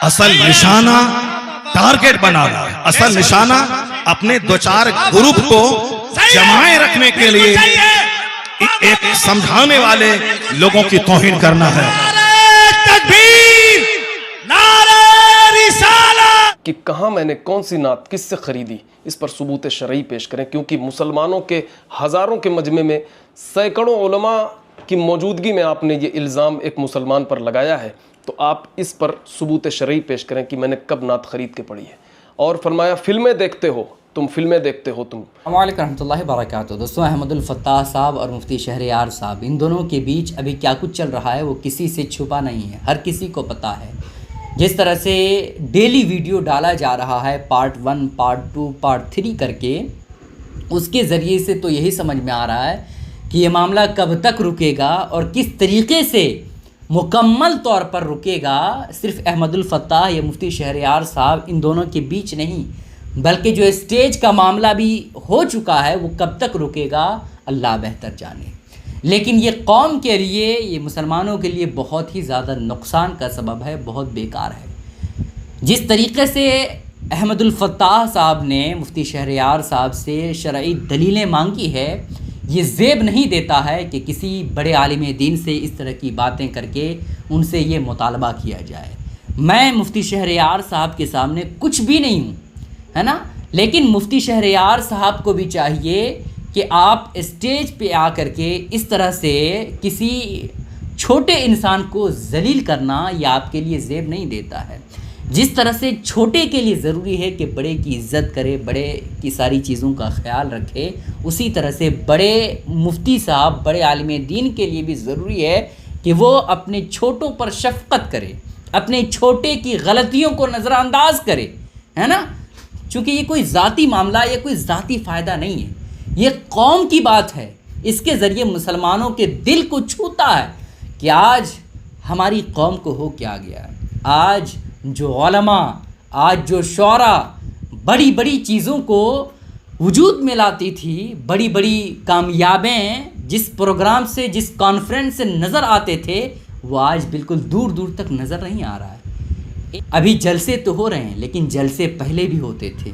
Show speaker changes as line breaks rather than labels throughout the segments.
اصل نشانہ ٹارگٹ بنا رہا ہے، اصل نشانہ اپنے دو چار گروپ کو جمائے رکھنے کے لیے ایک سمجھانے والے لوگوں کی توہین کرنا ہے۔
تکبیر، نعرہ رسالت۔
کہ کہاں میں نے کون سی نعت کس سے خریدی، اس پر ثبوت شرعی پیش کریں، کیونکہ مسلمانوں کے ہزاروں کے مجمع میں سینکڑوں علماء کی موجودگی میں آپ نے یہ الزام ایک مسلمان پر لگایا ہے، تو آپ اس پر ثبوت شرعی پیش کریں کہ میں نے کب نعت خرید کے پڑھی ہے۔ اور فرمایا فلمیں دیکھتے ہو تم، فلمیں دیکھتے ہو تم۔
السلام علیکم رحمۃ اللہ وبرکاتہ۔ دوستوں، احمد الفتاح صاحب اور مفتی شہریار صاحب، ان دونوں کے بیچ ابھی کیا کچھ چل رہا ہے وہ کسی سے چھپا نہیں ہے، ہر کسی کو پتہ ہے۔ جس طرح سے ڈیلی ویڈیو ڈالا جا رہا ہے پارٹ 1 پارٹ 2 پارٹ 3 کر کے، اس کے ذریعے سے تو یہی سمجھ میں آ رہا ہے کہ یہ معاملہ کب تک رکے گا اور کس طریقے سے مکمل طور پر رکے گا۔ صرف احمد الفتاح یا مفتی شہریار صاحب ان دونوں کے بیچ نہیں، بلکہ جو اسٹیج کا معاملہ بھی ہو چکا ہے وہ کب تک رکے گا اللہ بہتر جانے۔ لیکن یہ قوم کے لیے، یہ مسلمانوں کے لیے بہت ہی زیادہ نقصان کا سبب ہے، بہت بیکار ہے۔ جس طریقے سے احمد الفتاح صاحب نے مفتی شہریار صاحب سے شرعی دلیلیں مانگی ہے، یہ زیب نہیں دیتا ہے کہ کسی بڑے عالم دین سے اس طرح کی باتیں کر کے ان سے یہ مطالبہ کیا جائے۔ میں مفتی شہریار صاحب کے سامنے کچھ بھی نہیں ہوں، ہے نا، لیکن مفتی شہریار صاحب کو بھی چاہیے کہ آپ اسٹیج پہ آ کر کے اس طرح سے کسی چھوٹے انسان کو ذلیل کرنا یہ آپ کے لیے زیب نہیں دیتا ہے۔ جس طرح سے چھوٹے کے لیے ضروری ہے کہ بڑے کی عزت کرے، بڑے کی ساری چیزوں کا خیال رکھے، اسی طرح سے بڑے مفتی صاحب، بڑے عالم دین کے لیے بھی ضروری ہے کہ وہ اپنے چھوٹوں پر شفقت کرے، اپنے چھوٹے کی غلطیوں کو نظر انداز کرے، ہے نا، چونکہ یہ کوئی ذاتی معاملہ، یہ کوئی ذاتی فائدہ نہیں ہے، یہ قوم کی بات ہے۔ اس کے ذریعے مسلمانوں کے دل کو چھوتا ہے کہ آج ہماری قوم کو ہو کیا گیا ہے۔ آج جو علماء، آج جو شعراء بڑی بڑی چیزوں کو وجود میں لاتی تھی، بڑی بڑی کامیابیں جس پروگرام سے، جس کانفرنس سے نظر آتے تھے، وہ آج بالکل دور دور تک نظر نہیں آ رہا ہے۔ ابھی جلسے تو ہو رہے ہیں، لیکن جلسے پہلے بھی ہوتے تھے۔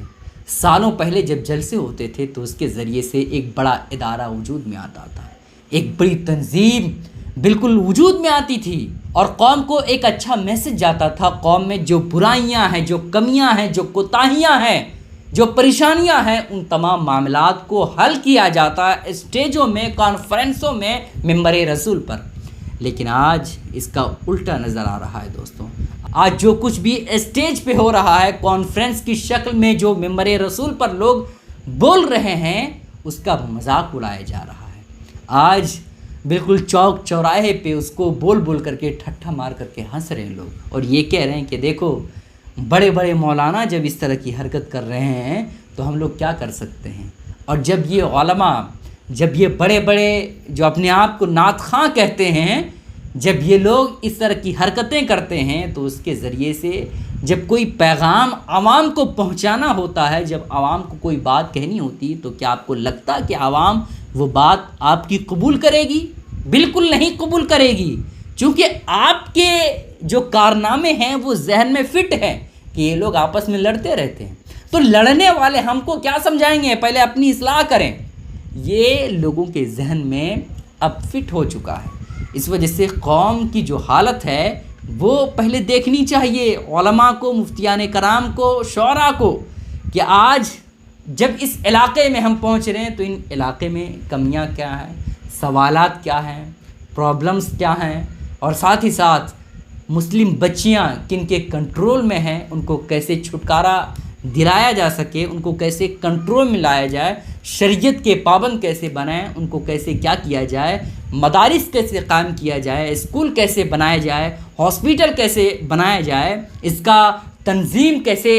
سالوں پہلے جب جلسے ہوتے تھے تو اس کے ذریعے سے ایک بڑا ادارہ وجود میں آتا تھا، ایک بڑی تنظیم بالکل وجود میں آتی تھی، اور قوم کو ایک اچھا میسج جاتا تھا۔ قوم میں جو برائیاں ہیں، جو کمیاں ہیں، جو کوتاہیاں ہیں، جو پریشانیاں ہیں، ان تمام معاملات کو حل کیا جاتا ہے اسٹیجوں میں، کانفرنسوں میں، ممبر رسول پر۔ لیکن آج اس کا الٹا نظر آ رہا ہے دوستوں۔ آج جو کچھ بھی اسٹیج پہ ہو رہا ہے، کانفرنس کی شکل میں جو ممبر رسول پر لوگ بول رہے ہیں، اس کا مذاق اڑایا جا رہا ہے۔ آج بالکل چوک چوراہے پہ اس کو بول بول کر کے، ٹھٹھا مار کر کے ہنس رہے ہیں لوگ، اور یہ کہہ رہے ہیں کہ دیکھو بڑے بڑے مولانا جب اس طرح کی حرکت کر رہے ہیں تو ہم لوگ کیا کر سکتے ہیں۔ اور جب یہ علماء، جب یہ بڑے بڑے جو اپنے آپ کو نعت خواں کہتے ہیں، جب یہ لوگ اس طرح کی حرکتیں کرتے ہیں، تو اس کے ذریعے سے جب کوئی پیغام عوام کو پہنچانا ہوتا ہے، جب عوام کو کوئی بات کہنی ہوتی، تو کیا آپ کو لگتا کہ عوام وہ بات آپ کی قبول کرے گی؟ بالکل نہیں قبول کرے گی، چونکہ آپ کے جو کارنامے ہیں وہ ذہن میں فٹ ہیں کہ یہ لوگ آپس میں لڑتے رہتے ہیں۔ تو لڑنے والے ہم کو کیا سمجھائیں گے؟ پہلے اپنی اصلاح کریں۔ یہ لوگوں کے ذہن میں اب فٹ ہو چکا ہے۔ اس وجہ سے قوم کی جو حالت ہے وہ پہلے دیکھنی چاہیے علماء کو، مفتیان کرام کو، شعراء کو، کہ آج جب اس علاقے میں ہم پہنچ رہے ہیں تو ان علاقے میں کمیاں کیا ہیں، سوالات کیا ہیں، پرابلمز کیا ہیں، اور ساتھ ہی ساتھ مسلم بچیاں کن کے کنٹرول میں ہیں، ان کو کیسے چھٹکارا دلایا جا سکے، ان کو کیسے کنٹرول میں لایا جائے، شریعت کے پابند کیسے بنائیں، ان کو کیسے کیا کیا جائے، مدارس کیسے قائم کیا جائے، اسکول کیسے بنایا جائے، ہاسپیٹل کیسے بنایا جائے، اس کا تنظیم کیسے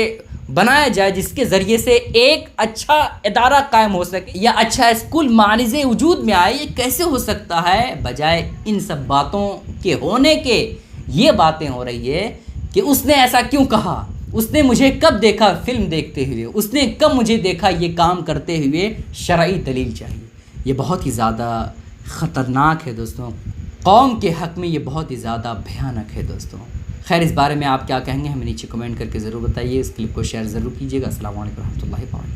بنایا جائے، جس کے ذریعے سے ایک اچھا ادارہ قائم ہو سکے یا اچھا اسکول معرض وجود میں آئے۔ یہ کیسے ہو سکتا ہے؟ بجائے ان سب باتوں کے ہونے کے یہ باتیں ہو رہی ہے کہ اس نے ایسا کیوں کہا، اس نے مجھے کب دیکھا فلم دیکھتے ہوئے، اس نے کب مجھے دیکھا یہ کام کرتے ہوئے، شرعی دلیل چاہیے۔ یہ بہت ہی زیادہ خطرناک ہے دوستوں، قوم کے حق میں یہ بہت ہی زیادہ بھیانک ہے دوستوں۔ خیر اس بارے میں آپ کیا کہیں گے ہمیں نیچے کمنٹ کر کے ضرور بتائیے. اس کلپ کو شیئر ضرور کیجیے گا. السلام علیکم و رحمۃ اللہ وبرکاتہ.